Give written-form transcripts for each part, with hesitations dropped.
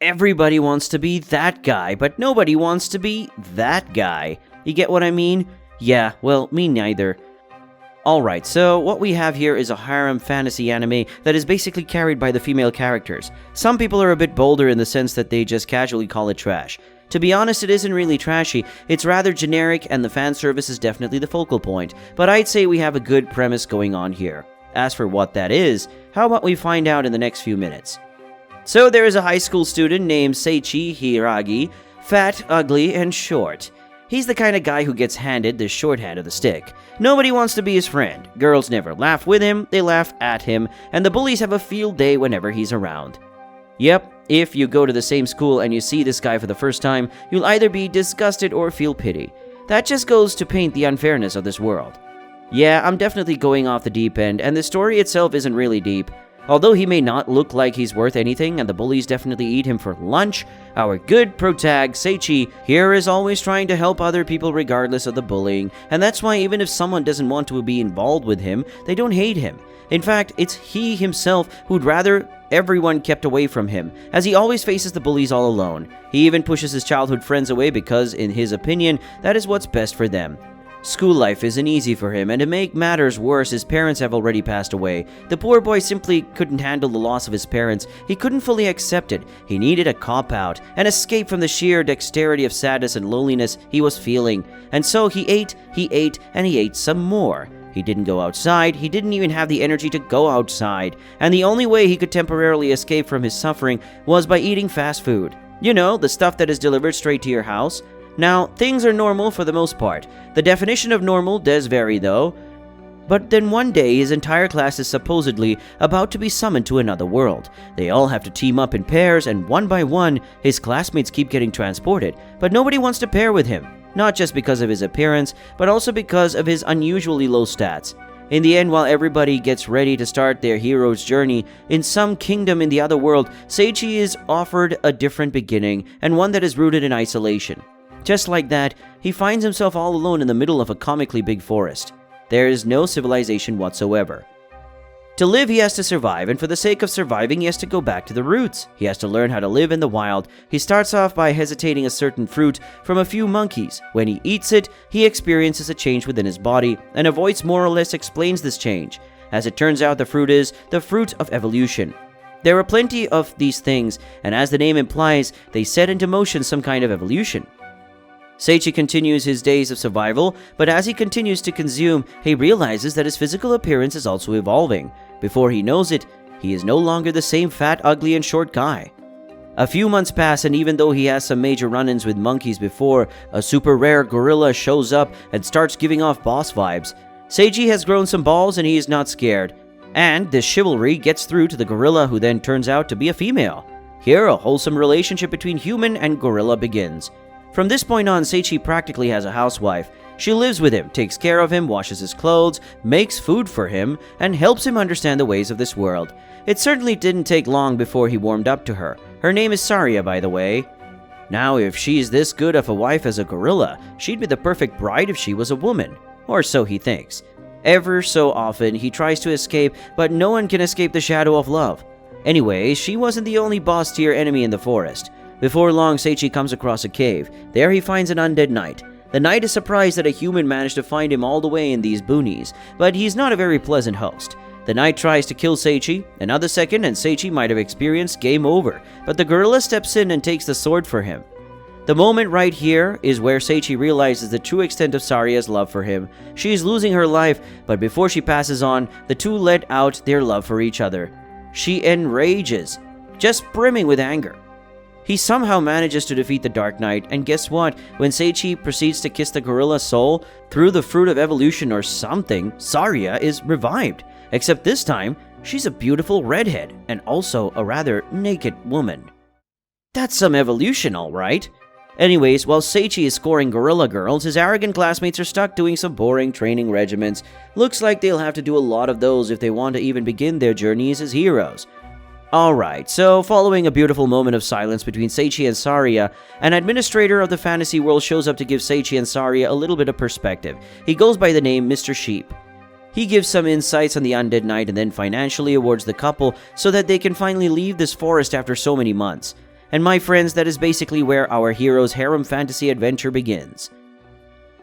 Everybody wants to be that guy, but nobody wants to be that guy. You get what I mean? Yeah, well, me neither. Alright, so what we have here is a harem fantasy anime that is basically carried by the female characters. Some people are a bit bolder in the sense that they just casually call it trash. To be honest, it isn't really trashy, it's rather generic and the fan service is definitely the focal point, but I'd say we have a good premise going on here. As for what that is, how about we find out in the next few minutes? So there is a high school student named Seiichi Hiiragi, fat, ugly, and short. He's the kind of guy who gets handed the shorthand of the stick. Nobody wants to be his friend. Girls never laugh with him, they laugh at him, and the bullies have a field day whenever he's around. Yep, if you go to the same school and you see this guy for the first time, you'll either be disgusted or feel pity. That just goes to paint the unfairness of this world. Yeah, I'm definitely going off the deep end, and the story itself isn't really deep. Although he may not look like he's worth anything and the bullies definitely eat him for lunch, our good protag Seiichi here is always trying to help other people regardless of the bullying, and that's why even if someone doesn't want to be involved with him, they don't hate him. In fact, it's he himself who'd rather everyone kept away from him, as he always faces the bullies all alone. He even pushes his childhood friends away because, in his opinion, that is what's best for them. School life isn't easy for him, and to make matters worse, his parents have already passed away. The poor boy simply couldn't handle the loss of his parents. He couldn't fully accept it. He needed a cop-out, an escape from the sheer dexterity of sadness and loneliness he was feeling. And so he ate, and he ate some more. He didn't go outside, he didn't even have the energy to go outside, and the only way he could temporarily escape from his suffering was by eating fast food. You know, the stuff that is delivered straight to your house. Now, things are normal for the most part. The definition of normal does vary though. But then one day, his entire class is supposedly about to be summoned to another world. They all have to team up in pairs, and one by one, his classmates keep getting transported, but nobody wants to pair with him. Not just because of his appearance, but also because of his unusually low stats. In the end, while everybody gets ready to start their hero's journey, in some kingdom in the other world, Seiichi is offered a different beginning, and one that is rooted in isolation. Just like that, he finds himself all alone in the middle of a comically big forest. There is no civilization whatsoever. To live, he has to survive, and for the sake of surviving, he has to go back to the roots. He has to learn how to live in the wild. He starts off by hesitating a certain fruit from a few monkeys. When he eats it, he experiences a change within his body, and a voice more or less explains this change. As it turns out, the fruit is the fruit of evolution. There are plenty of these things, and as the name implies, they set into motion some kind of evolution. Seiichi continues his days of survival, but as he continues to consume, he realizes that his physical appearance is also evolving. Before he knows it, he is no longer the same fat, ugly, and short guy. A few months pass, and even though he has some major run-ins with monkeys before, a super rare gorilla shows up and starts giving off boss vibes. Seiichi has grown some balls and he is not scared. And this chivalry gets through to the gorilla, who then turns out to be a female. Here, a wholesome relationship between human and gorilla begins. From this point on, Seiichi practically has a housewife. She lives with him, takes care of him, washes his clothes, makes food for him, and helps him understand the ways of this world. It certainly didn't take long before he warmed up to her. Her name is Saria, by the way. Now, if she's this good of a wife as a gorilla, she'd be the perfect bride if she was a woman. Or so he thinks. Ever so often, he tries to escape, but no one can escape the shadow of love. Anyway, she wasn't the only boss-tier enemy in the forest. Before long, Seiichi comes across a cave. There he finds an undead knight. The knight is surprised that a human managed to find him all the way in these boonies, but he's not a very pleasant host. The knight tries to kill Seiichi. Another second and Seiichi might have experienced game over, but the gorilla steps in and takes the sword for him. The moment right here is where Seiichi realizes the true extent of Saria's love for him. She is losing her life, but before she passes on, the two let out their love for each other. She enrages, just brimming with anger. He somehow manages to defeat the Dark Knight, and guess what? When Seiichi proceeds to kiss the gorilla's soul through the fruit of evolution or something, Saria is revived. Except this time, she's a beautiful redhead, and also a rather naked woman. That's some evolution, alright. Anyways, while Seiichi is scoring gorilla girls, his arrogant classmates are stuck doing some boring training regimens. Looks like they'll have to do a lot of those if they want to even begin their journeys as heroes. Alright, so following a beautiful moment of silence between Seiichi and Saria, an administrator of the fantasy world shows up to give Seiichi and Saria a little bit of perspective. He goes by the name Mr. Sheep. He gives some insights on the undead knight and then financially awards the couple so that they can finally leave this forest after so many months. And my friends, that is basically where our hero's harem fantasy adventure begins.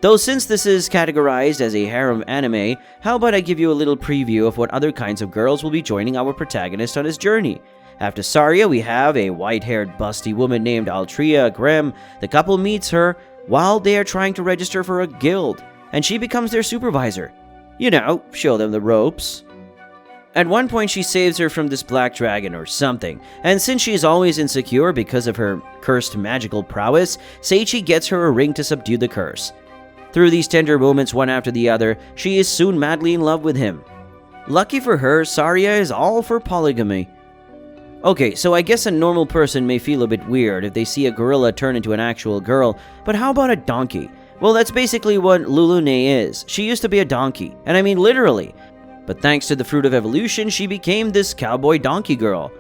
Though since this is categorized as a harem anime, how about I give you a little preview of what other kinds of girls will be joining our protagonist on his journey. After Saria, we have a white-haired busty woman named Altria Grem. The couple meets her while they are trying to register for a guild, and she becomes their supervisor. You know, show them the ropes. At one point, she saves her from this black dragon or something, and since she is always insecure because of her cursed magical prowess, Seiichi gets her a ring to subdue the curse. Through these tender moments one after the other, she is soon madly in love with him. Lucky for her, Saria is all for polygamy. Okay, so I guess a normal person may feel a bit weird if they see a gorilla turn into an actual girl, but how about a donkey? Well, that's basically what Lulune is. She used to be a donkey, and I mean literally. But thanks to the fruit of evolution, she became this cowboy donkey girl.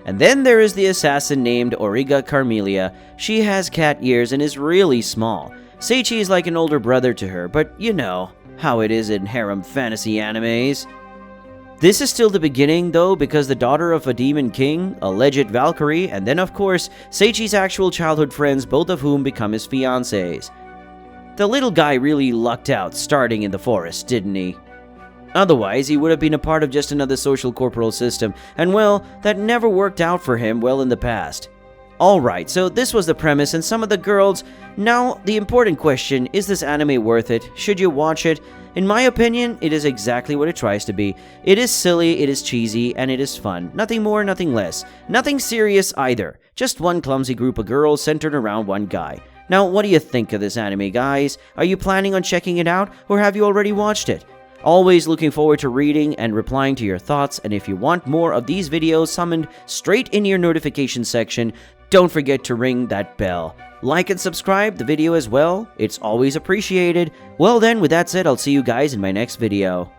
And then there is the assassin named Origa Carmelia. She has cat ears and is really small. Seiichi is like an older brother to her, but you know how it is in harem fantasy animes. This is still the beginning, though, because the daughter of a demon king, a legit Valkyrie, and then of course, Seiichi's actual childhood friends, both of whom become his fiancés. The little guy really lucked out starting in the forest, didn't he? Otherwise, he would have been a part of just another social corporal system, and well, that never worked out for him well in the past. Alright, so this was the premise and some of the girls. Now, the important question, is this anime worth it? Should you watch it? In my opinion, it is exactly what it tries to be. It is silly, it is cheesy, and it is fun. Nothing more, nothing less. Nothing serious either. Just one clumsy group of girls centered around one guy. Now, what do you think of this anime, guys? Are you planning on checking it out, or have you already watched it? Always looking forward to reading and replying to your thoughts, and if you want more of these videos summoned straight in your notification section, don't forget to ring that bell. Like and subscribe the video as well, it's always appreciated. Well then, with that said, I'll see you guys in my next video.